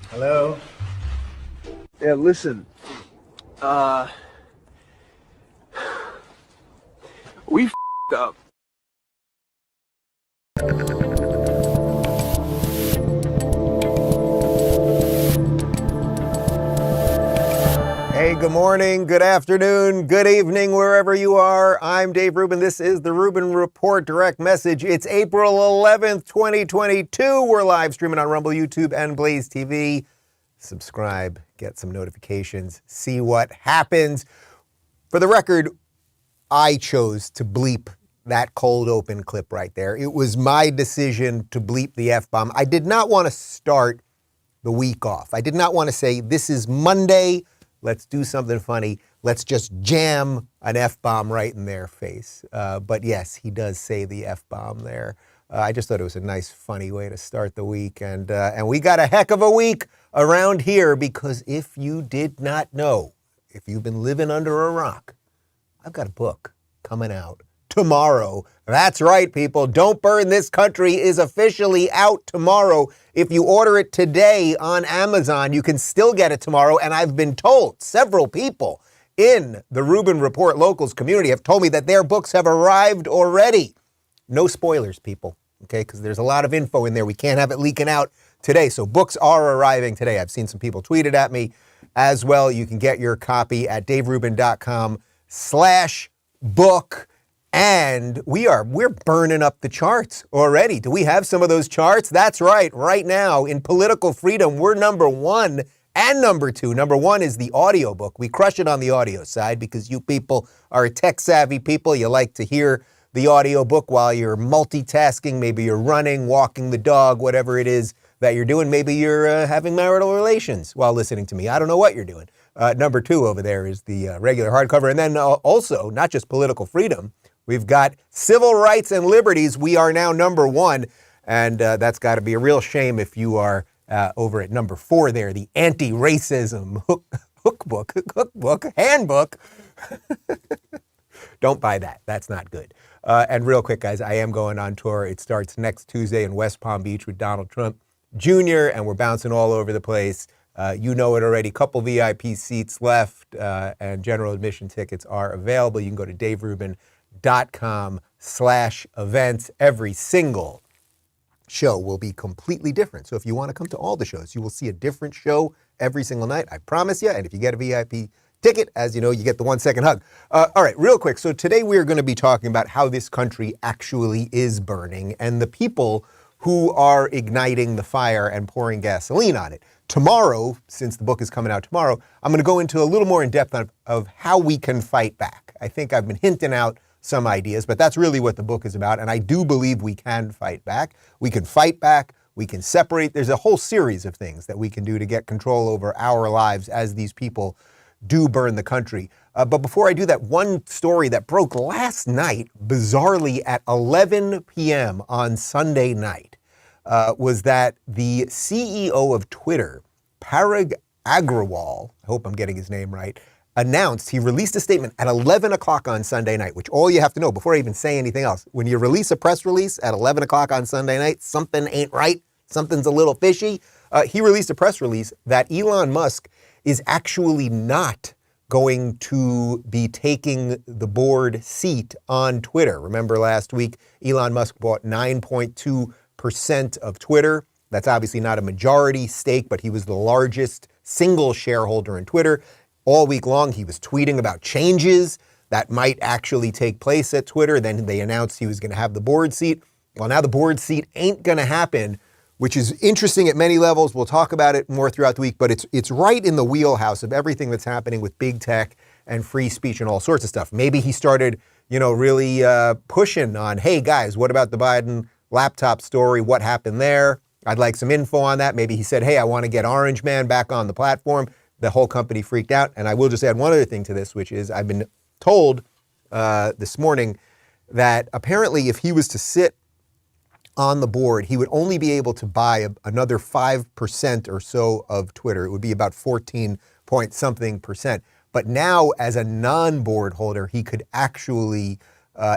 Hello? Yeah, listen. We f***ed up. Hey, good morning, good afternoon, good evening, wherever you are. I'm Dave Rubin. This is the Rubin Report direct message. It's April 11th, 2022. We're live streaming on Rumble, YouTube, and Blaze TV. Subscribe, get some notifications, see what happens. For the record, I chose to bleep that cold open clip right there. It was my decision to bleep the F-bomb. I did not want to start the week off. I did not want to say, this is Monday, let's do something funny. Let's just jam an F-bomb right in their face. But yes, he does say the F-bomb there. I just thought it was a nice, funny way to start the week. And we got a heck of a week around here because if you did not know, if you've been living under a rock, I've got a book coming out tomorrow. That's right, people. Don't Burn This Country is officially out tomorrow. If you order it today on Amazon, you can still get it tomorrow. And I've been told several people in the Rubin Report Locals community have told me that their books have arrived already. No spoilers, people, okay? Because there's a lot of info in there. We can't have it leaking out today. So books are arriving today. I've seen some people tweet it at me as well. You can get your copy at daverubin.com/book. And we're burning up the charts already. Do we have some of those charts? That's right. Right now in political freedom, we're number one and number two. Number one is the audiobook. We crush it on the audio side because you people are tech savvy people. You like to hear the audiobook while you're multitasking. Maybe you're running, walking the dog, whatever it is that you're doing. Maybe you're having marital relations while listening to me. I don't know what you're doing. Number two over there is the regular hardcover. And then also, not just political freedom, we've got civil rights and liberties. We are now number one. And that's got to be a real shame if you are over at number four there, the anti-racism handbook. Don't buy that. That's not good. And real quick, guys, I am going on tour. It starts next Tuesday in West Palm Beach with Donald Trump Jr., and we're bouncing all over the place. You know it already. Couple VIP seats left, and general admission tickets are available. You can go to daverubin.com/events. Every single show will be completely different. So if you want to come to all the shows, you will see a different show every single night. I promise you. And if you get a VIP ticket, as you know, you get the 1 second hug. All right, real quick. So today we are going to be talking about how this country actually is burning and the people who are igniting the fire and pouring gasoline on it. Tomorrow, since the book is coming out tomorrow, I'm going to go into a little more in depth of how we can fight back. I think I've been hinting out some ideas, but that's really what the book is about. And I do believe we can fight back. We can fight back. We can separate. There's a whole series of things that we can do to get control over our lives as these people do burn the country. But before I do that, one story that broke last night, bizarrely at 11 p.m. on Sunday night, was that the CEO of Twitter, Parag Agrawal, I hope I'm getting his name right, announced, he released a statement at 11 o'clock on Sunday night, which all you have to know before I even say anything else, when you release a press release at 11 o'clock on Sunday night, something ain't right, something's a little fishy. He released a press release that Elon Musk is actually not going to be taking the board seat on Twitter. Remember last week, Elon Musk bought 9.2% of Twitter. That's obviously not a majority stake, but he was the largest single shareholder in Twitter. All week long, he was tweeting about changes that might actually take place at Twitter. Then they announced he was going to have the board seat. Well, now the board seat ain't going to happen, which is interesting at many levels. We'll talk about it more throughout the week, but it's right in the wheelhouse of everything that's happening with big tech and free speech and all sorts of stuff. Maybe he started, really pushing on, hey guys, what about the Biden laptop story? What happened there? I'd like some info on that. Maybe he said, hey, I want to get Orange Man back on the platform. The whole company freaked out. And I will just add one other thing to this, which is I've been told this morning that apparently if he was to sit on the board, he would only be able to buy another 5% or so of Twitter. It would be about 14 point something percent. But now as a non-board holder, he could actually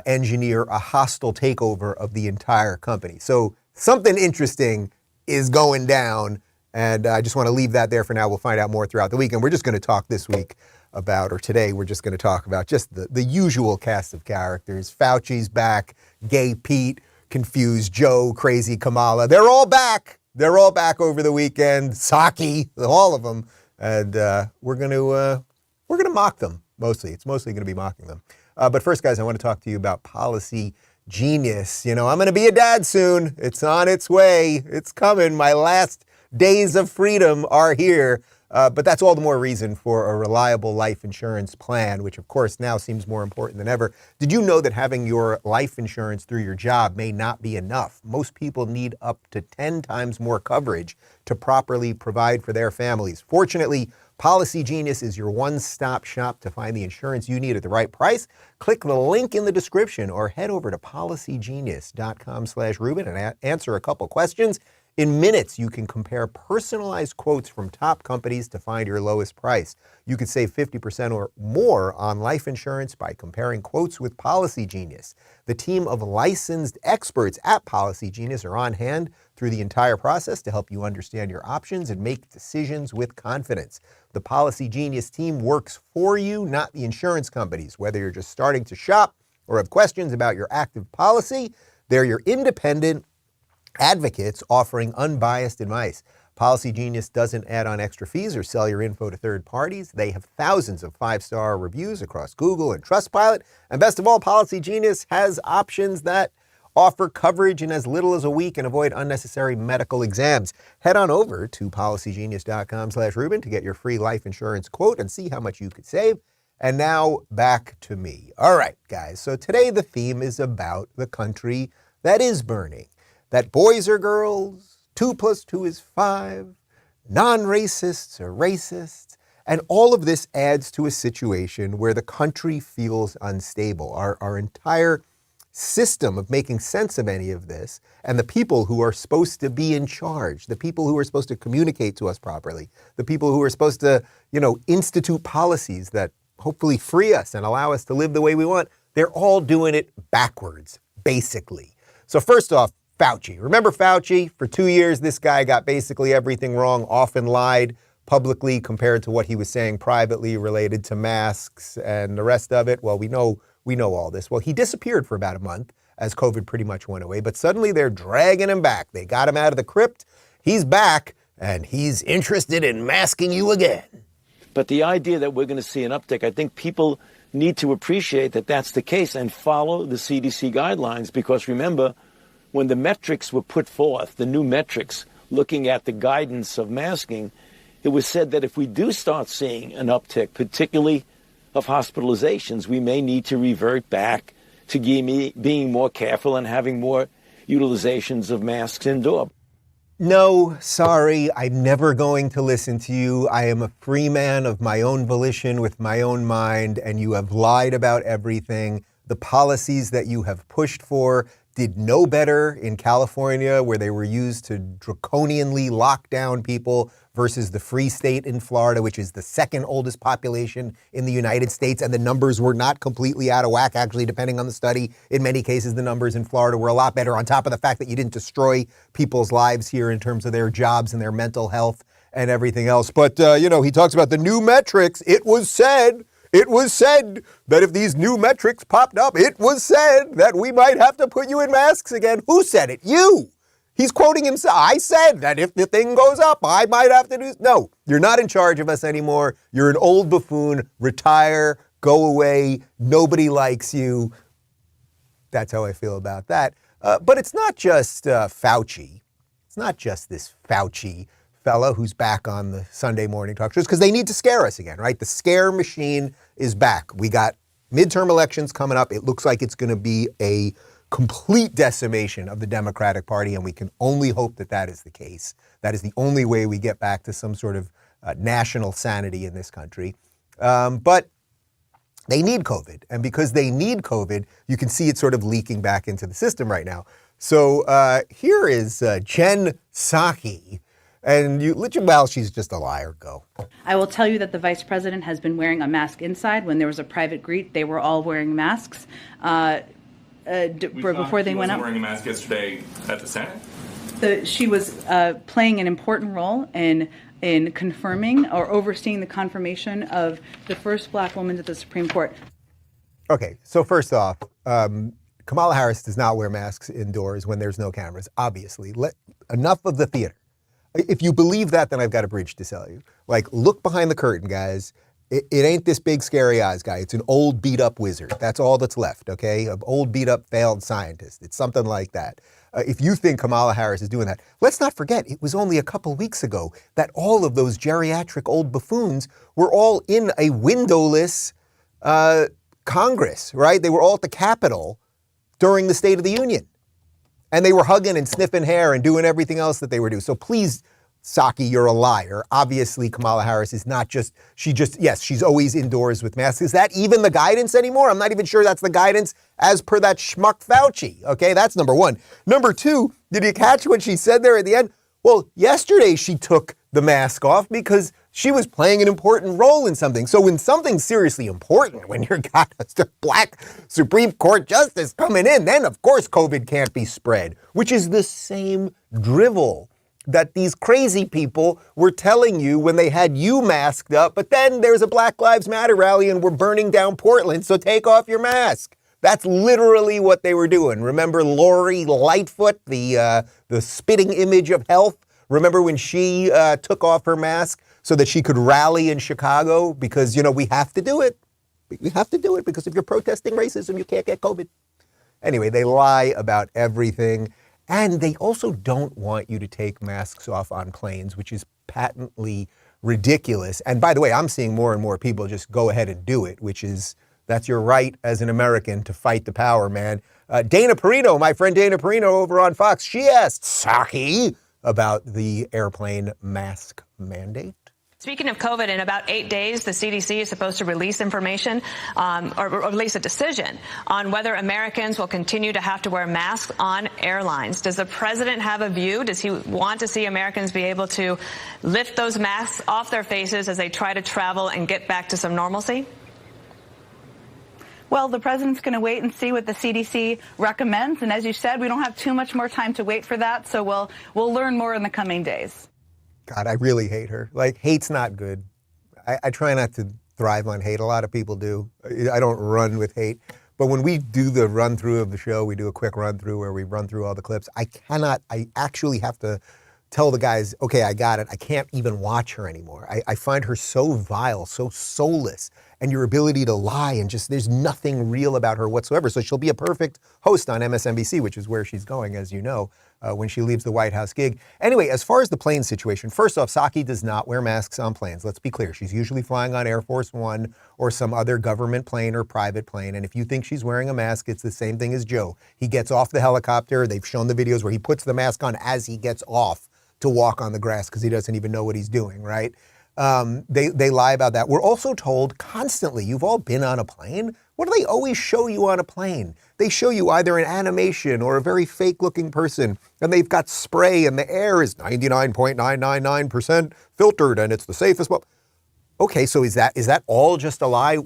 engineer a hostile takeover of the entire company. So something interesting is going down. And I just want to leave that there for now. We'll find out more throughout the week. And we're just going to talk this week about, or today, we're just going to talk about just the usual cast of characters. Fauci's back, gay Pete, confused Joe, crazy Kamala. They're all back. They're all back over the weekend. Psaki, all of them. And we're going to mock them mostly. It's mostly going to be mocking them. But first, guys, I want to talk to you about Policy Genius. You know, I'm going to be a dad soon. It's on its way. It's coming. My last days of freedom are here. But that's all the more reason for a reliable life insurance plan, which, of course, now seems more important than ever. Did you know that having your life insurance through your job may not be enough? Most people need up to 10 times more coverage to properly provide for their families. Fortunately, Policy Genius is your one-stop shop to find the insurance you need at the right price. Click the link in the description or head over to policygenius.com/Rubin and answer a couple questions. In minutes, you can compare personalized quotes from top companies to find your lowest price. You could save 50% or more on life insurance by comparing quotes with Policy Genius. The team of licensed experts at Policy Genius are on hand through the entire process to help you understand your options and make decisions with confidence. The Policy Genius team works for you, not the insurance companies. Whether you're just starting to shop or have questions about your active policy, they're your independent advocates offering unbiased advice. Policy Genius doesn't add on extra fees or sell your info to third parties. They have thousands of 5-star reviews across Google and Trustpilot. And best of all, Policy Genius has options that offer coverage in as little as a week and avoid unnecessary medical exams. Head on over to policygenius.com/Rubin to get your free life insurance quote and see how much you could save. And now back to me. All right, guys. So today the theme is about the country that is burning. That boys are girls, 2 + 2 is 5, non-racists are racists, and all of this adds to a situation where the country feels unstable. Our entire system of making sense of any of this, and the people who are supposed to be in charge, the people who are supposed to communicate to us properly, the people who are supposed to, institute policies that hopefully free us and allow us to live the way we want, they're all doing it backwards, basically. So first off, Fauci. Remember Fauci? For 2 years, this guy got basically everything wrong, often lied publicly compared to what he was saying privately related to masks and the rest of it. Well, we know all this. Well, he disappeared for about a month as COVID pretty much went away, but suddenly they're dragging him back. They got him out of the crypt. He's back, and he's interested in masking you again. But the idea that we're going to see an uptick, I think people need to appreciate that that's the case and follow the CDC guidelines, because remember, when the metrics were put forth, the new metrics looking at the guidance of masking, it was said that if we do start seeing an uptick, particularly of hospitalizations, we may need to revert back to being more careful and having more utilizations of masks indoor. No, sorry, I'm never going to listen to you. I am a free man of my own volition with my own mind, and you have lied about everything. The policies that you have pushed for did no better in California, where they were used to draconianly lock down people, versus the free state in Florida, which is the second oldest population in the United States. And the numbers were not completely out of whack, actually, depending on the study. In many cases, the numbers in Florida were a lot better, on top of the fact that you didn't destroy people's lives here in terms of their jobs and their mental health and everything else. But, he talks about the new metrics. It was said that if these new metrics popped up, it was said that we might have to put you in masks again. Who said it? You. He's quoting himself. I said that if the thing goes up, I might have to do. No, you're not in charge of us anymore. You're an old buffoon. Retire. Go away. Nobody likes you. That's how I feel about that. But it's not just Fauci. It's not just this Fauci fellow who's back on the Sunday morning talk shows, because they need to scare us again, right? The scare machine is back. We got midterm elections coming up. It looks like it's going to be a complete decimation of the Democratic Party, and we can only hope that that is the case. That is the only way we get back to some sort of national sanity in this country. But they need COVID, and because they need COVID, you can see it sort of leaking back into the system right now. So here is Jen Psaki. And she's just a liar. Go. I will tell you that the vice president has been wearing a mask inside. When there was a private greet, they were all wearing masks before they went up. Wearing a mask yesterday at the Senate. She was playing an important role in confirming or overseeing the confirmation of the first black woman to the Supreme Court. Okay, so first off, Kamala Harris does not wear masks indoors when there's no cameras, obviously. Enough of the theater. If you believe that, then I've got a bridge to sell you. Like, look behind the curtain, guys. It ain't this big scary eyes guy. It's an old beat up wizard. That's all that's left, okay? An old beat up failed scientist. It's something like that. If you think Kamala Harris is doing that, let's not forget, it was only a couple weeks ago that all of those geriatric old buffoons were all in a windowless Congress, right? They were all at the Capitol during the State of the Union. And they were hugging and sniffing hair and doing everything else that they were doing. So please, Psaki, you're a liar. Obviously, Kamala Harris is not just, yes, she's always indoors with masks. Is that even the guidance anymore? I'm not even sure that's the guidance as per that schmuck Fauci. Okay, that's number one. Number two, did you catch what she said there at the end? Well, yesterday she took the mask off because she was playing an important role in something. So when something's seriously important, when you've got a black Supreme Court justice coming in, then of course COVID can't be spread, which is the same drivel that these crazy people were telling you when they had you masked up, but then there's a Black Lives Matter rally and we're burning down Portland, so take off your mask. That's literally what they were doing. Remember Lori Lightfoot, the spitting image of health? Remember when she took off her mask so that she could rally in Chicago? Because, we have to do it. We have to do it because if you're protesting racism, you can't get COVID. Anyway, they lie about everything. And they also don't want you to take masks off on planes, which is patently ridiculous. And by the way, I'm seeing more and more people just go ahead and do it, that's your right as an American to fight the power, man. Dana Perino, my friend Dana Perino over on Fox, she asked Psaki about the airplane mask mandate. Speaking of COVID, in about 8 days, the CDC is supposed to release information or release a decision on whether Americans will continue to have to wear masks on airlines. Does the president have a view? Does he want to see Americans be able to lift those masks off their faces as they try to travel and get back to some normalcy? Well, the president's going to wait and see what the CDC recommends. And as you said, we don't have too much more time to wait for that. So we'll learn more in the coming days. God, I really hate her. Hate's not good. I try not to thrive on hate. A lot of people do. I don't run with hate. But when we do the run through of the show, we do a quick run through where we run through all the clips. I actually have to tell the guys, okay, I got it. I can't even watch her anymore. I find her so vile, so soulless, and your ability to lie and there's nothing real about her whatsoever. So she'll be a perfect host on MSNBC, which is where she's going, as you know, when she leaves the White House gig. Anyway, as far as the plane situation, first off, Psaki does not wear masks on planes. Let's be clear. She's usually flying on Air Force One or some other government plane or private plane. And if you think she's wearing a mask, it's the same thing as Joe. He gets off the helicopter. They've shown the videos where he puts the mask on as he gets off to walk on the grass because he doesn't even know what he's doing, right? They lie about that. We're also told constantly, you've all been on a plane. What do they always show you on a plane? They show you either an animation or a very fake looking person, and they've got spray and the air is 99.999% filtered and it's the safest. Well, okay, so is that all just a lie?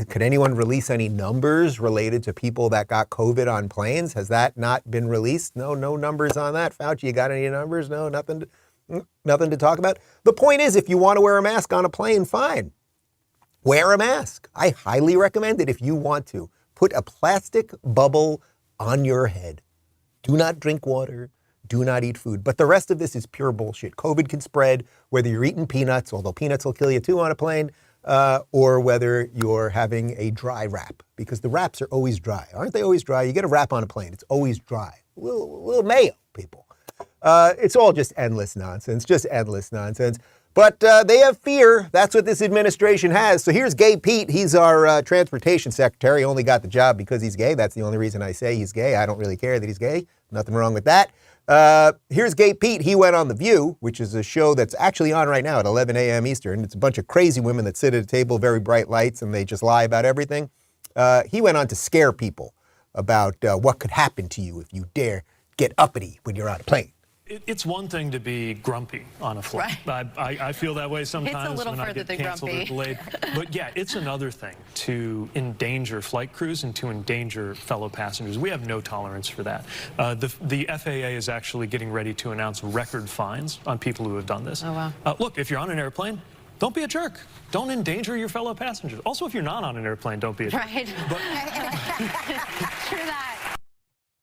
Could anyone release any numbers related to people that got COVID on planes? Has that not been released? No numbers on that. Fauci, you got any numbers? No, nothing to talk about. The point is, if you want to wear a mask on a plane, fine. Wear a mask. I highly recommend it if you want to. Put a plastic bubble on your head. Do not drink water. Do not eat food. But the rest of this is pure bullshit. COVID can spread whether you're eating peanuts, although peanuts will kill you too on a plane, or whether you're having a dry wrap, because the wraps are always dry. Aren't they always dry? You get a wrap on a plane, it's always dry. A little mayo, people. It's all just endless nonsense, But they have fear. That's what this administration has. So here's Gay Pete. He's our transportation secretary. He only got the job because he's gay. That's the only reason I say he's gay. I don't really care that he's gay. Nothing wrong with that. Here's Gay Pete. He went on The View, which is a show that's actually on right now at 11 a.m. Eastern. It's a bunch of crazy women that sit at a table, very bright lights, and they just lie about everything. He went on to scare people about what could happen to you if you dare get uppity when you're on a plane. It's one thing to be grumpy on a flight. Right. I feel that way sometimes. It's a little when I further get than canceled grumpy. or delayed. But yeah, it's another thing to endanger flight crews and to endanger fellow passengers. We have no tolerance for that. The FAA is actually getting ready to announce record fines on people who have done this. Oh, wow. Look, if you're on an airplane, don't be a jerk. Don't endanger your fellow passengers. Also, if you're not on an airplane, don't be a jerk. Right. True that.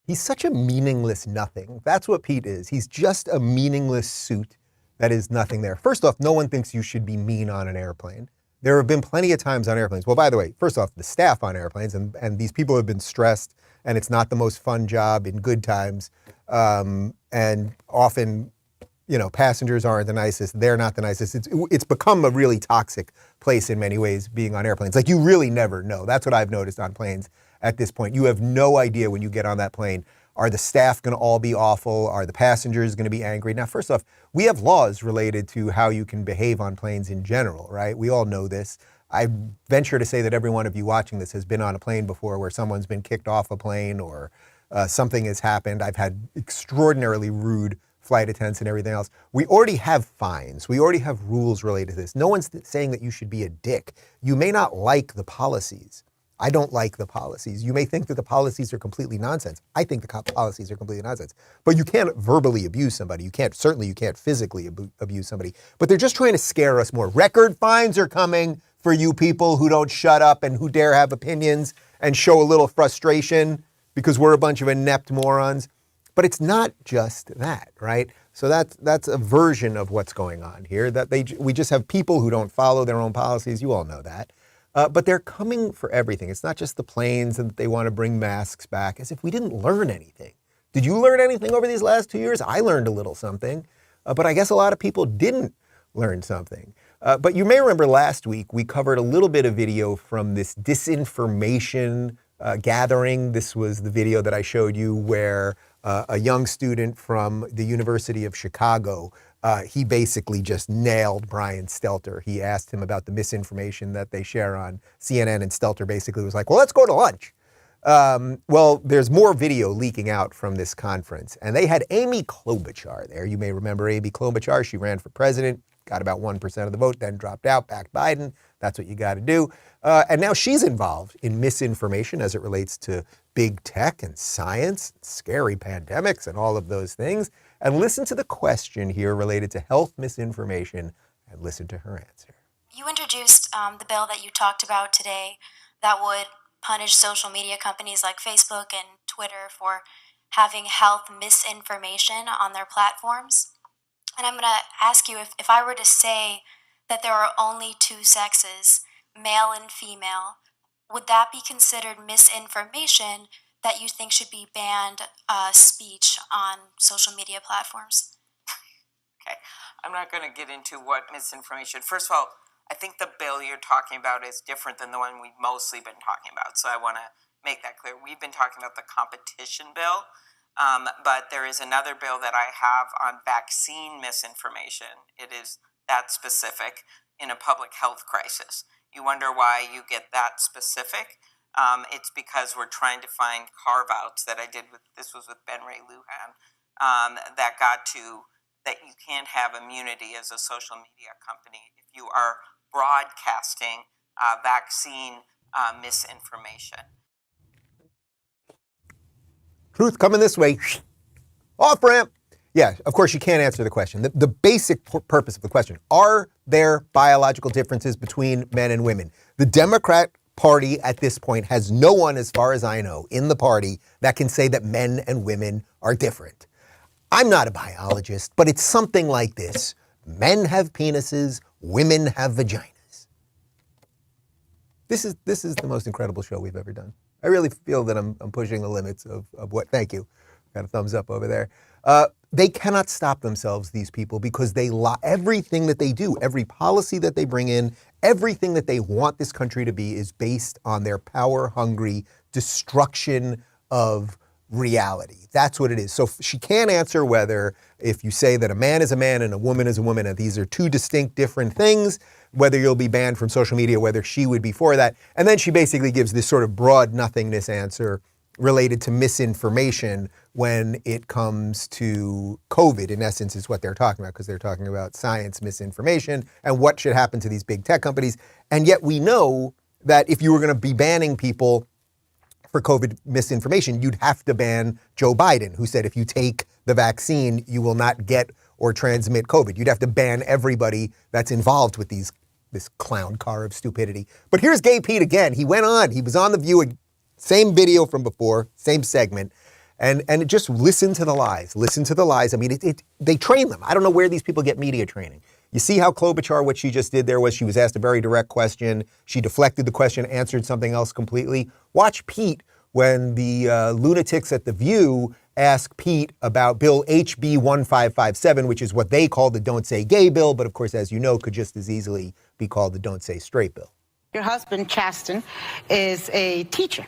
He's such a meaningless nothing. That's what Pete is. He's just a meaningless suit that is nothing there. First off, no one thinks you should be mean on an airplane. There have been plenty of times on airplanes. Well, by the way, first off, the staff on airplanes, and these people have been stressed, and it's not the most fun job in good times. And often, passengers aren't the nicest. They're not the nicest. It's become a really toxic place in many ways, being on airplanes. Like, you really never know. That's what I've noticed on planes at this point. You have no idea when you get on that plane. Are the staff going to all be awful? Are the passengers going to be angry? Now, first off, we have laws related to how you can behave on planes in general, right? We all know this. I venture to say that every one of you watching this has been on a plane before where someone's been kicked off a plane or something has happened. I've had extraordinarily rude flight attendants and everything else. We already have fines. We already have rules related to this. No one's saying that you should be a dick. You may not like the policies. I don't like the policies. You may think that the policies are completely nonsense. I think the policies are completely nonsense. But you can't verbally abuse somebody. You can't physically abuse somebody. But they're just trying to scare us more. Record fines are coming for you people who don't shut up and who dare have opinions and show a little frustration because we're a bunch of inept morons. But it's not just that, right? So that's a version of what's going on here. We just have people who don't follow their own policies. You all know that. But they're coming for everything. It's not just the planes and they want to bring masks back, as if we didn't learn anything. Did you learn anything over these last 2 years? I learned a little something, but I guess a lot of people didn't learn something. But you may remember last week, we covered a little bit of video from this disinformation gathering. This was the video that I showed you where a young student from the University of Chicago, he basically just nailed Brian Stelter. He asked him about the misinformation that they share on CNN, and Stelter basically was like, well, let's go to lunch. Well, there's more video leaking out from this conference, and they had Amy Klobuchar there. You may remember Amy Klobuchar. She ran for president, got about 1% of the vote, then dropped out, backed Biden. That's what you got to do. And now she's involved in misinformation as it relates to big tech and science, scary pandemics and all of those things. And listen to the question here related to health misinformation and listen to her answer. You introduced the bill that you talked about today that would punish social media companies like Facebook and Twitter for having health misinformation on their platforms. And I'm going to ask you, if I were to say that there are only two sexes, male and female, would that be considered misinformation that you think should be banned speech on social media platforms? Okay, I'm not going to get into what misinformation. First of all, I think the bill you're talking about is different than the one we've mostly been talking about. So I want to make that clear. We've been talking about the competition bill, but there is another bill that I have on vaccine misinformation. It is that specific in a public health crisis. You wonder why you get that specific. It's because we're trying to find carve-outs that I did with, this was with Ben Ray Lujan, that got to that you can't have immunity as a social media company if you are broadcasting vaccine misinformation. Truth coming this way. Off ramp. Yeah, of course you can't answer the question. The basic purpose of the question, are there biological differences between men and women? The Democrat Party at this point has no one, as far as I know, in the party that can say that men and women are different. I'm not a biologist, but it's something like this. Men have penises, women have vaginas. This is the most incredible show we've ever done. I really feel that I'm pushing the limits of what, thank you. Got a thumbs up over there. They cannot stop themselves, these people, because they everything that they do, every policy that they bring in, everything that they want this country to be is based on their power-hungry destruction of reality. That's what it is. So she can't answer whether, if you say that a man is a man and a woman is a woman, and these are two distinct different things, whether you'll be banned from social media, whether she would be for that. And then she basically gives this sort of broad nothingness answer related to misinformation when it comes to COVID, in essence, is what they're talking about, because they're talking about science misinformation and what should happen to these big tech companies. And yet we know that if you were going to be banning people for COVID misinformation, you'd have to ban Joe Biden, who said if you take the vaccine, you will not get or transmit COVID. You'd have to ban everybody that's involved with this clown car of stupidity. But here's Gay Pete again. He went on. He was on The View, same video from before, same segment. And just listen to the lies. Listen to the lies. I mean, they train them. I don't know where these people get media training. You see how Klobuchar, what she just did there was she was asked a very direct question. She deflected the question, answered something else completely. Watch Pete when the lunatics at The View ask Pete about Bill HB 1557, which is what they call the Don't Say Gay bill, but of course, as you know, could just as easily be called the Don't Say Straight bill. Your husband, Chasten, is a teacher.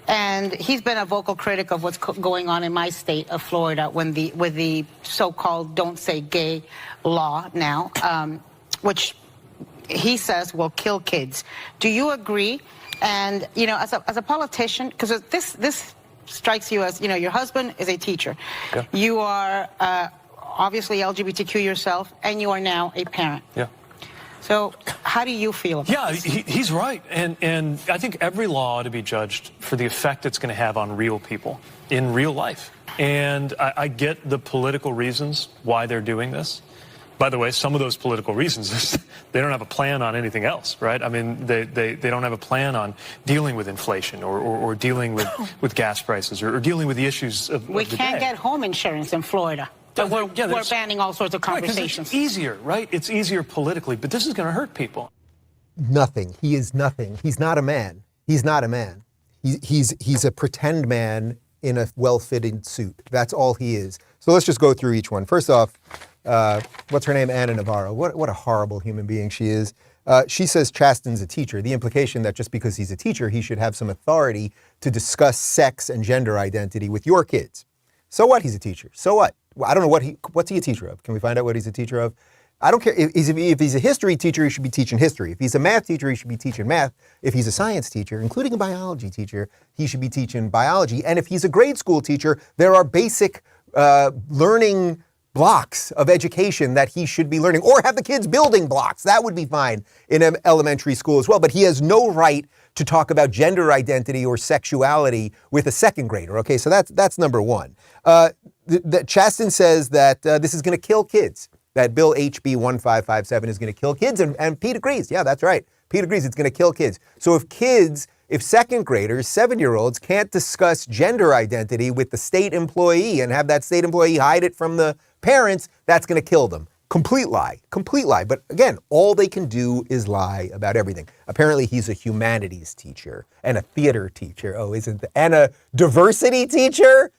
And he's been a vocal critic of what's going on in my state of Florida with the so-called Don't Say Gay law now, which he says will kill kids. Do you agree? And, you know, as a politician, because this strikes you as, you know, your husband is a teacher. Yeah. You are obviously LGBTQ yourself, and you are now a parent. Yeah. So how do you feel about this? He's right. And I think every law ought to be judged for the effect it's going to have on real people in real life. And I get the political reasons why they're doing this. By the way, some of those political reasons, they don't have a plan on anything else, right? I mean, they don't have a plan on dealing with inflation or dealing with gas prices or dealing with the issues of We the can't day. get home insurance in Florida. So we're banning all sorts of conversations. It's easier, right? It's easier politically, but this is going to hurt people. Nothing. He is nothing. He's not a man. He's not a man. He's a pretend man in a well-fitted suit. That's all he is. So let's just go through each one. First off, what's her name? Ana Navarro. What a horrible human being she is. She says Chasten's a teacher. The implication that just because he's a teacher, he should have some authority to discuss sex and gender identity with your kids. So what? He's a teacher. So what? I don't know what's he a teacher of? Can we find out what he's a teacher of? I don't care. If he's a history teacher, he should be teaching history. If he's a math teacher, he should be teaching math. If he's a science teacher, including a biology teacher, he should be teaching biology. And if he's a grade school teacher, there are basic learning blocks of education that he should be learning, or have the kids building blocks. That would be fine in an elementary school as well. But he has no right to talk about gender identity or sexuality with a second grader. Okay, so that's number one. Chasten says that this is going to kill kids. That Bill HB 1557 is going to kill kids, and Pete agrees. Yeah, that's right. Pete agrees it's going to kill kids. So if second graders, 7-year-olds can't discuss gender identity with the state employee and have that state employee hide it from the parents, that's going to kill them. Complete lie. But again, all they can do is lie about everything. Apparently he's a humanities teacher and a theater teacher. And a diversity teacher?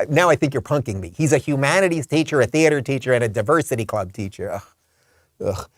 Now I think you're punking me. He's a humanities teacher, a theater teacher, and a diversity club teacher. Ugh.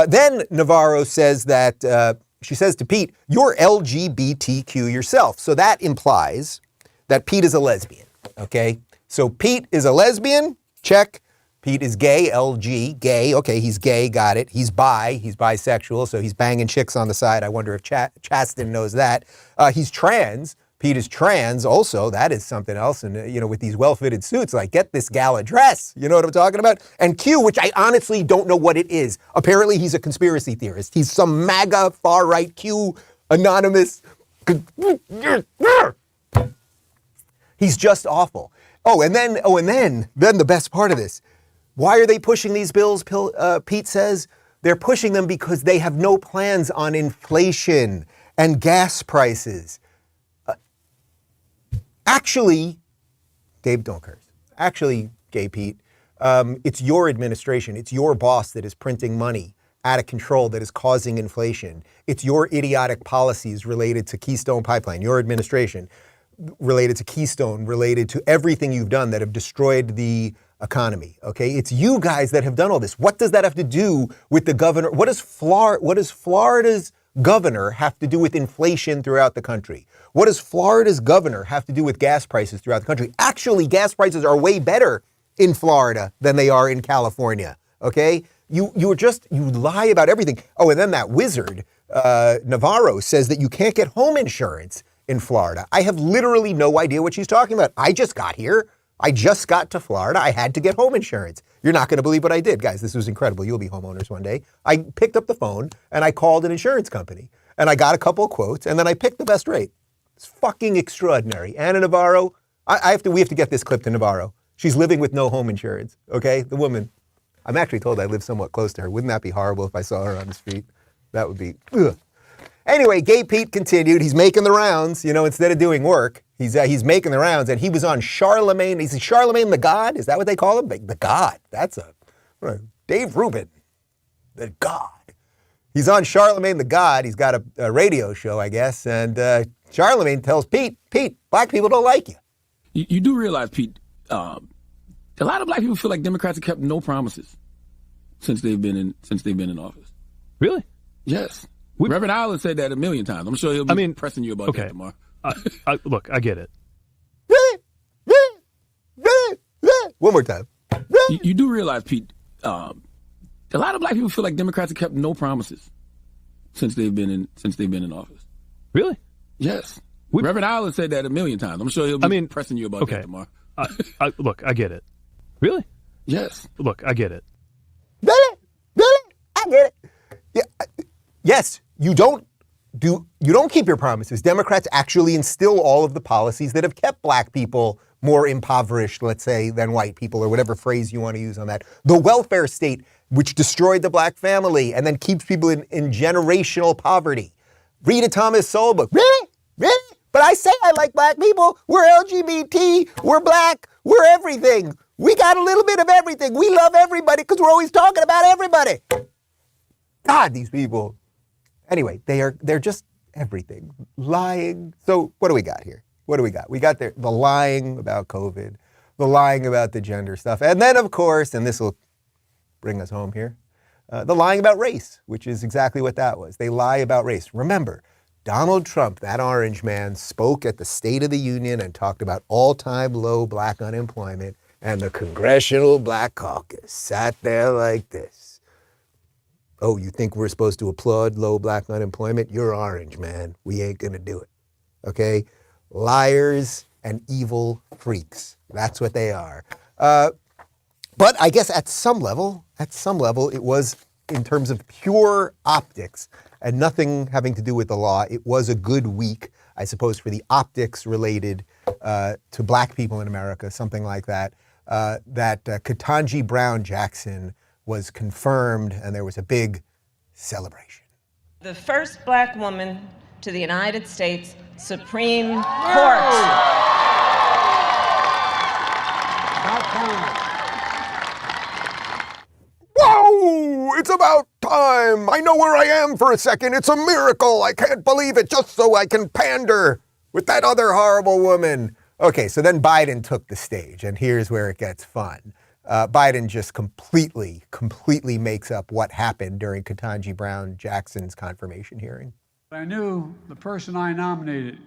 Then Navarro says that, she says to Pete, you're LGBTQ yourself. So that implies that Pete is a lesbian, okay? So Pete is a lesbian, check. Pete is gay, LG, gay. Okay, he's gay, got it. He's bisexual, so he's banging chicks on the side. I wonder if Chasten knows that. He's trans. Pete is trans also. That is something else. And, with these well-fitted suits, like, get this gal a dress. You know what I'm talking about? And Q, which I honestly don't know what it is. Apparently, he's a conspiracy theorist. He's some MAGA far-right Q anonymous. He's just awful. And then the best part of this. Why are they pushing these bills, Pete says? They're pushing them because they have no plans on inflation and gas prices. Actually, Gabe, don't curse. Actually, Gay Pete, it's your administration. It's your boss that is printing money out of control that is causing inflation. It's your idiotic policies related to Keystone Pipeline, your administration, related to Keystone, related to everything you've done that have destroyed the economy, okay? It's you guys that have done all this. What does that have to do with the governor? What does Florida's governor have to do with inflation throughout the country? What does Florida's governor have to do with gas prices throughout the country? Actually, gas prices are way better in Florida than they are in California, okay? You lie about everything. And then that wizard, Navarro, says that you can't get home insurance in Florida. I have literally no idea what she's talking about. I just got here. I just got to Florida. I had to get home insurance. You're not going to believe what I did. Guys, this was incredible. You'll be homeowners one day. I picked up the phone and I called an insurance company and I got a couple of quotes and then I picked the best rate. It's fucking extraordinary. Ana Navarro, we have to get this clip to Navarro. She's living with no home insurance, okay? The woman. I'm actually told I live somewhat close to her. Wouldn't that be horrible if I saw her on the street? That would be, ugh. Anyway, Gay Pete continued. He's making the rounds, instead of doing work. He's making the rounds, and he was on Charlemagne. He's Charlemagne the God. Is that what they call him? The God. That's Dave Rubin, the God. He's on Charlemagne the God. He's got a radio show, I guess, and Charlemagne tells Pete, black people don't like you. You do realize, Pete, a lot of black people feel like Democrats have kept no promises since they've been in office. Really? Yes. Reverend Allen said that a million times. I'm sure he'll be pressing you about that tomorrow. Look, I get it. One more time. You do realize, Pete, a lot of black people feel like Democrats have kept no promises since they've been in office. Really? Yes. Reverend Allen said that a million times. I'm sure he'll be pressing you about that tomorrow. Look, I get it. Really? Yes. Look, I get it. Really? I get it. Yeah. Yes, you don't keep your promises. Democrats actually instill all of the policies that have kept black people more impoverished, let's say, than white people, or whatever phrase you want to use on that. The welfare state, which destroyed the black family and then keeps people in generational poverty. Rita Thomas soul book. Really? But I say I like black people. We're LGBT. We're black. We're everything. We got a little bit of everything. We love everybody because we're always talking about everybody. God, these people. Anyway, they're just everything. Lying. So what do we got here? What do we got? We got the lying about COVID, the lying about the gender stuff, and then, of course, and this will bring us home here, the lying about race, which is exactly what that was. They lie about race. Remember, Donald Trump, that orange man, spoke at the State of the Union and talked about all-time low black unemployment, and the Congressional Black Caucus sat there like this. Oh, you think we're supposed to applaud low black unemployment? You're orange, man. We ain't gonna do it, okay? Liars and evil freaks. That's what they are. But I guess at some level, it was, in terms of pure optics and nothing having to do with the law, it was a good week, I suppose, for the optics related to black people in America, something like that, that Ketanji Brown Jackson was confirmed, and there was a big celebration. The first black woman to the United States Supreme Court. Whoa! It's about time! I know where I am for a second. It's a miracle. I can't believe it, just so I can pander with that other horrible woman. Okay, so then Biden took the stage, and here's where it gets fun. Biden just completely makes up what happened during Ketanji Brown Jackson's confirmation hearing. I knew the person I nominated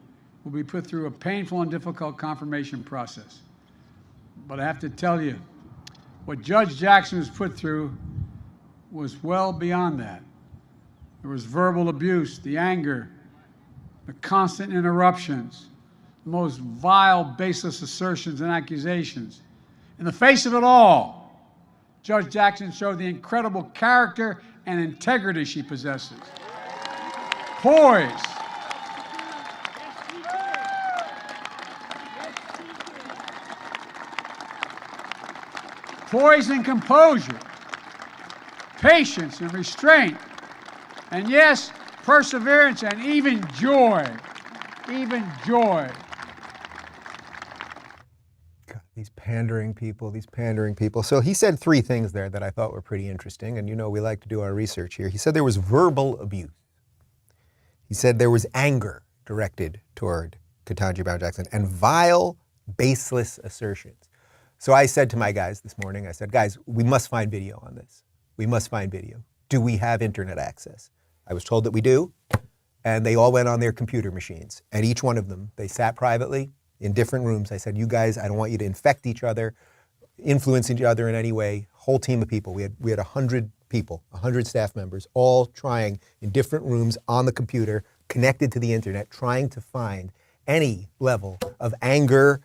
will be put through a painful and difficult confirmation process. But I have to tell you, what Judge Jackson was put through was well beyond that. There was verbal abuse, the anger, the constant interruptions, the most vile, baseless assertions and accusations. In the face of it all, Judge Jackson showed the incredible character and integrity she possesses. Poise. Poise and composure. Patience and restraint. And yes, perseverance and even joy. Even joy. God, these pandering people. So he said three things there that I thought were pretty interesting. And we like to do our research here. He said there was verbal abuse. He said there was anger directed toward Ketanji Brown Jackson and vile, baseless assertions. So I said to my guys this morning, I said, guys, we must find video on this. We must find video. Do we have internet access? I was told that we do. And they all went on their computer machines. And each one of them, they sat privately in different rooms. I said, you guys, I don't want you to infect each other, influence each other in any way. Whole team of people. We had 100 people, 100 staff members, all trying in different rooms on the computer, connected to the internet, trying to find any level of anger,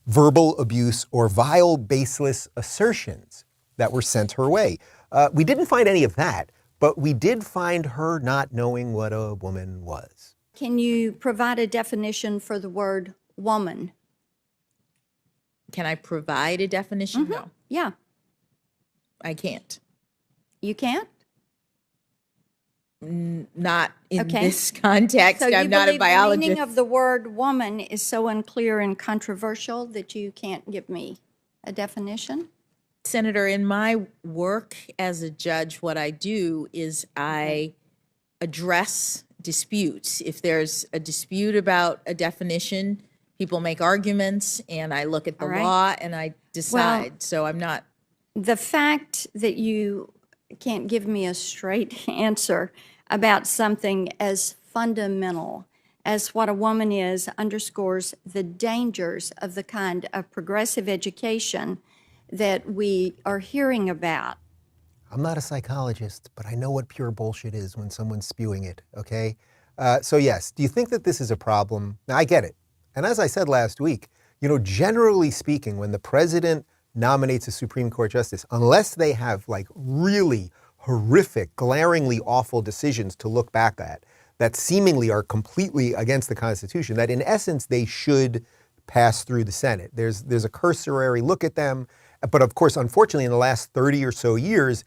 verbal abuse, or vile, baseless assertions that were sent her way. We didn't find any of that, but we did find her not knowing what a woman was. Can you provide a definition for the word woman? Can I provide a definition? Mm-hmm. No. Yeah. I can't. You can't? Not in this context. So I'm not a biologist. The meaning of the word woman is so unclear and controversial that you can't give me a definition? Senator, in my work as a judge, what I do is I address disputes. If there's a dispute about a definition, people make arguments, and I look at the law and I decide. Well, so I'm not. The fact that you can't give me a straight answer about something as fundamental as what a woman is underscores the dangers of the kind of progressive education that we are hearing about. I'm not a psychologist, but I know what pure bullshit is when someone's spewing it, okay? So yes, do you think that this is a problem? Now, I get it. And as I said last week, generally speaking, when the president nominates a Supreme Court justice, unless they have like really horrific, glaringly awful decisions to look back at that seemingly are completely against the Constitution, that in essence they should pass through the Senate. There's a cursory look at them. But of course, unfortunately, in the last 30 or so years,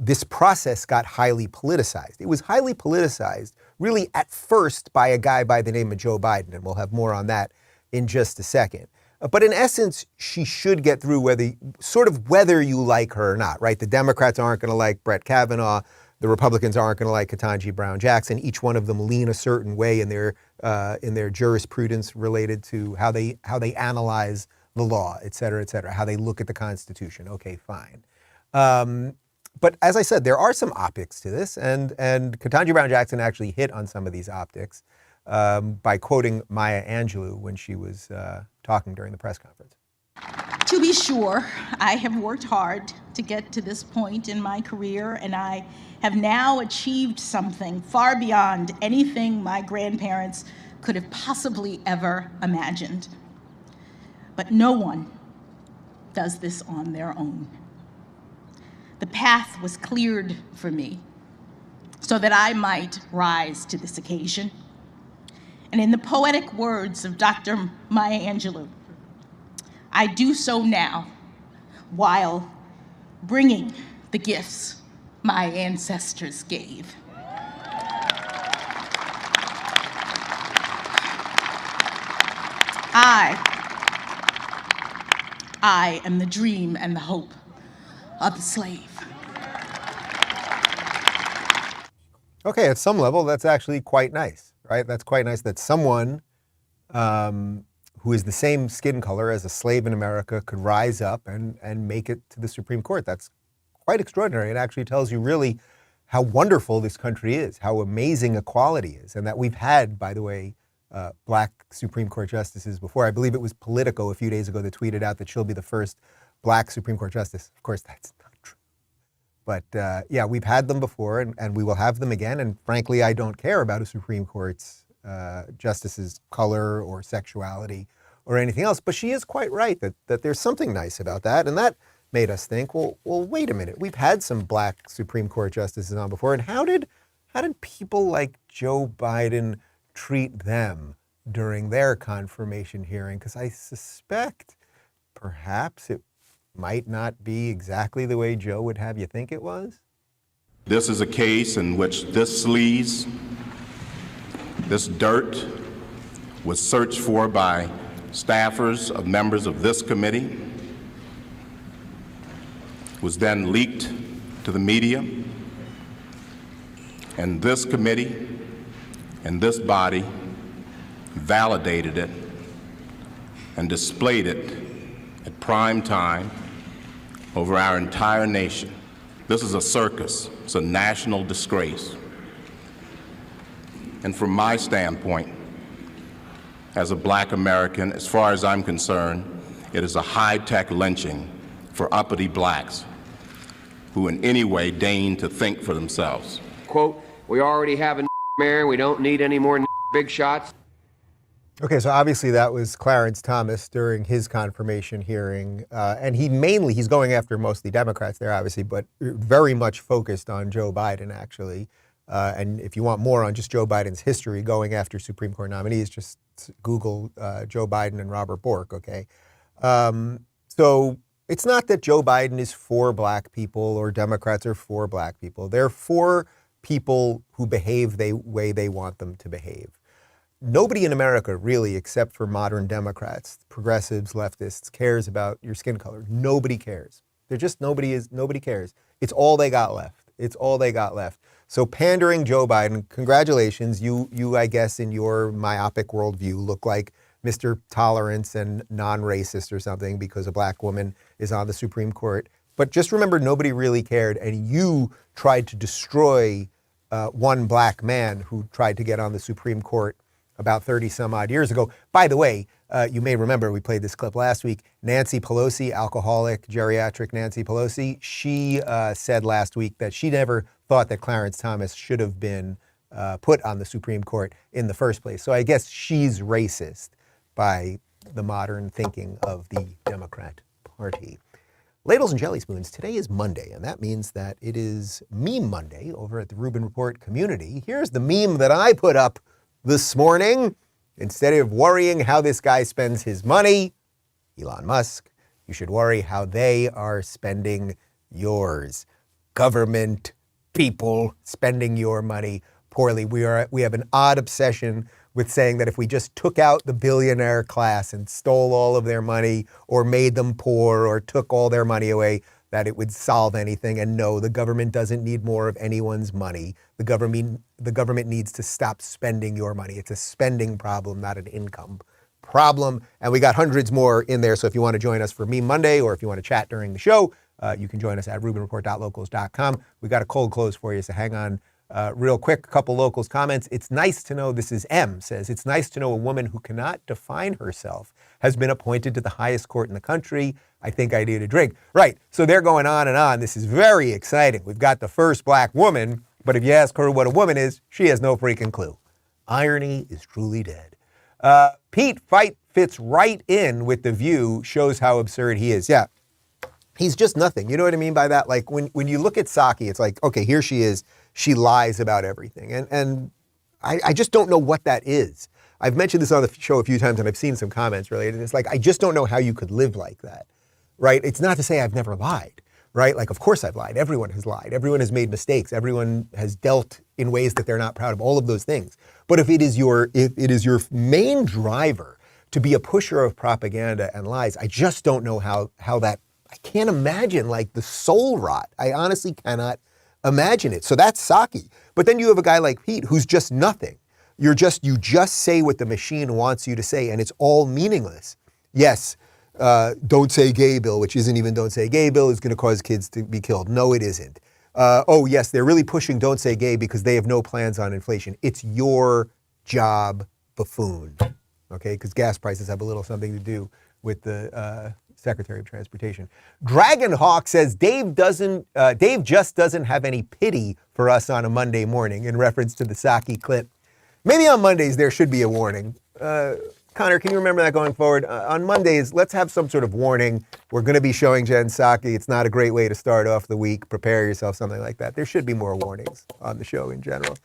this process got highly politicized. It was highly politicized, really at first by a guy by the name of Joe Biden, and we'll have more on that in just a second. But in essence, she should get through whether you like her or not, right? The Democrats aren't going to like Brett Kavanaugh. The Republicans aren't going to like Ketanji Brown Jackson. Each one of them lean a certain way in their jurisprudence related to how they analyze the law, et cetera, how they look at the Constitution. Okay, fine. But as I said, there are some optics to this, and Ketanji Brown Jackson actually hit on some of these optics by quoting Maya Angelou when she was talking during the press conference. To be sure, I have worked hard to get to this point in my career, and I have now achieved something far beyond anything my grandparents could have possibly ever imagined. But no one does this on their own. The path was cleared for me so that I might rise to this occasion. And in the poetic words of Dr. Maya Angelou, I do so now while bringing the gifts my ancestors gave. I am the dream and the hope of the slave. Okay, at some level, that's actually quite nice, right? That's quite nice that someone who is the same skin color as a slave in America could rise up and make it to the Supreme Court. That's quite extraordinary. It actually tells you really how wonderful this country is, how amazing equality is, and that we've had, by the way, black Supreme Court justices before. I believe it was Politico a few days ago that tweeted out that she'll be the first black Supreme Court justice. Of course, that's not true. But yeah, we've had them before, and we will have them again. And frankly, I don't care about a Supreme Court's justice's color or sexuality or anything else. But she is quite right that there's something nice about that. And that made us think, well, wait a minute. We've had some black Supreme Court justices on before. And how did people like Joe Biden treat them during their confirmation hearing? Because I suspect perhaps it might not be exactly the way Joe would have you think it was. This is a case in which this sleaze, this dirt, was searched for by staffers of members of this committee, was then leaked to the media, and this committee and this body validated it and displayed it at prime time over our entire nation. This is a circus. It's a national disgrace. And from my standpoint, as a black American, as far as I'm concerned, it is a high-tech lynching for uppity blacks who in any way deign to think for themselves. Quote, we already have a mayor, we don't need any more big shots. Okay, so obviously that was Clarence Thomas during his confirmation hearing. And he's going after mostly Democrats there, obviously, but very much focused on Joe Biden, actually. And if you want more on just Joe Biden's history going after Supreme Court nominees, just Google Joe Biden and Robert Bork, okay? So it's not that Joe Biden is for black people or Democrats are for black people. They're for people who behave the way they want them to behave. Nobody in America really, except for modern Democrats, progressives, leftists, cares about your skin color. Nobody cares. Nobody cares. It's all they got left. It's all they got left. So pandering Joe Biden, congratulations. You, I guess, in your myopic worldview, look like Mr. Tolerance and non-racist or something because a black woman is on the Supreme Court. But just remember, nobody really cared, and you tried to destroy one black man who tried to get on the Supreme Court about 30 some odd years ago. By the way, you may remember we played this clip last week. Nancy Pelosi, alcoholic, geriatric Nancy Pelosi, she said last week that she never thought that Clarence Thomas should have been put on the Supreme Court in the first place. So I guess she's racist by the modern thinking of the Democrat Party. Ladles and jelly spoons, today is Monday, and that means that it is Meme Monday over at the Rubin Report community. Here's the meme that I put up this morning. Instead of worrying how this guy spends his money, Elon Musk, you should worry how they are spending yours. Government, people spending your money poorly. We have an odd obsession with saying that if we just took out the billionaire class and stole all of their money or made them poor or took all their money away, that it would solve anything. And no, the government doesn't need more of anyone's money. The government needs to stop spending your money. It's a spending problem, not an income problem. And we got hundreds more in there. So if you want to join us for Meme Monday or if you want to chat during the show, you can join us at rubinreport.locals.com. We got a cold close for you, so hang on. Real quick, a couple locals comments. It's nice to know, this is M, says, it's nice to know a woman who cannot define herself has been appointed to the highest court in the country. I think I need a drink. Right, so they're going on and on. This is very exciting. We've got the first black woman, but if you ask her what a woman is, she has no freaking clue. Irony is truly dead. Pete fits right in with The View, shows how absurd he is. Yeah, he's just nothing. You know what I mean by that? Like when you look at Psaki, it's like, okay, here she is. She lies about everything. And I just don't know what that is. I've mentioned this on the show a few times and I've seen some comments related. It's like, I just don't know how you could live like that, right? It's not to say I've never lied, right? Like, of course I've lied. Everyone has lied. Everyone has made mistakes. Everyone has dealt in ways that they're not proud of, all of those things. But if it is your main driver to be a pusher of propaganda and lies, I just don't know how that, I can't imagine like the soul rot. I honestly cannot imagine it. So that's Psaki. But then you have a guy like Pete who's just nothing. You just say what the machine wants you to say, and it's all meaningless. Yes, don't say gay bill, which isn't even don't say gay bill, is going to cause kids to be killed. No, it isn't. Oh, yes, they're really pushing don't say gay because they have no plans on inflation. It's your job, buffoon. Okay, because gas prices have a little something to do with the Secretary of Transportation. Dragon Hawk says Dave just doesn't have any pity for us on a Monday morning, in reference to the Psaki clip. Maybe on Mondays there should be a warning. Connor, can you remember that going forward? On Mondays, let's have some sort of warning. We're going to be showing Jen Psaki. It's not a great way to start off the week. Prepare yourself, something like that. There should be more warnings on the show in general.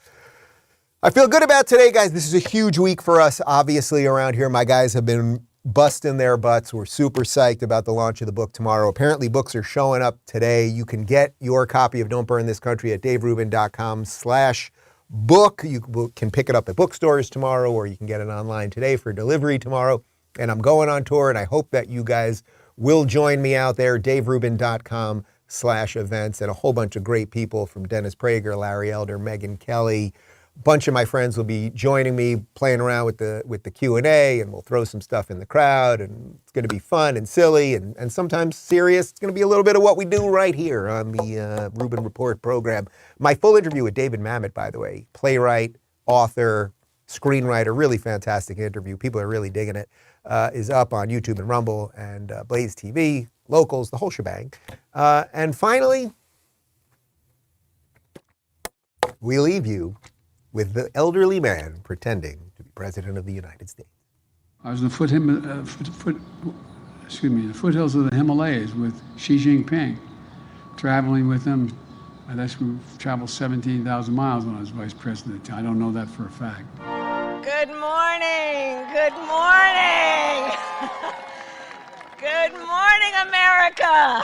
I feel good about today, guys. This is a huge week for us, obviously, around here. My guys have been busting their butts. We're super psyched about the launch of the book tomorrow. Apparently, books are showing up today. You can get your copy of Don't Burn This Country at daverubin.com/book. You can pick it up at bookstores tomorrow, or you can get it online today for delivery tomorrow. And I'm going on tour, and I hope that you guys will join me out there, daverubin.com/events, and a whole bunch of great people from Dennis Prager, Larry Elder, Megyn Kelly. A bunch of my friends will be joining me, playing around with the Q&A, and we'll throw some stuff in the crowd, and it's going to be fun and silly and sometimes serious. It's going to be a little bit of what we do right here on the Rubin Report program. My full interview with David Mamet, by the way, playwright, author, screenwriter, really fantastic interview. People are really digging it, is up on YouTube and Rumble and Blaze TV, Locals, the whole shebang. And finally, we leave you with the elderly man pretending to be president of the United States. I was in the foothills of the Himalayas with Xi Jinping, traveling with him. I guess we traveled 17,000 miles when I was vice president. I don't know that for a fact. Good morning. Good morning. Good morning, America.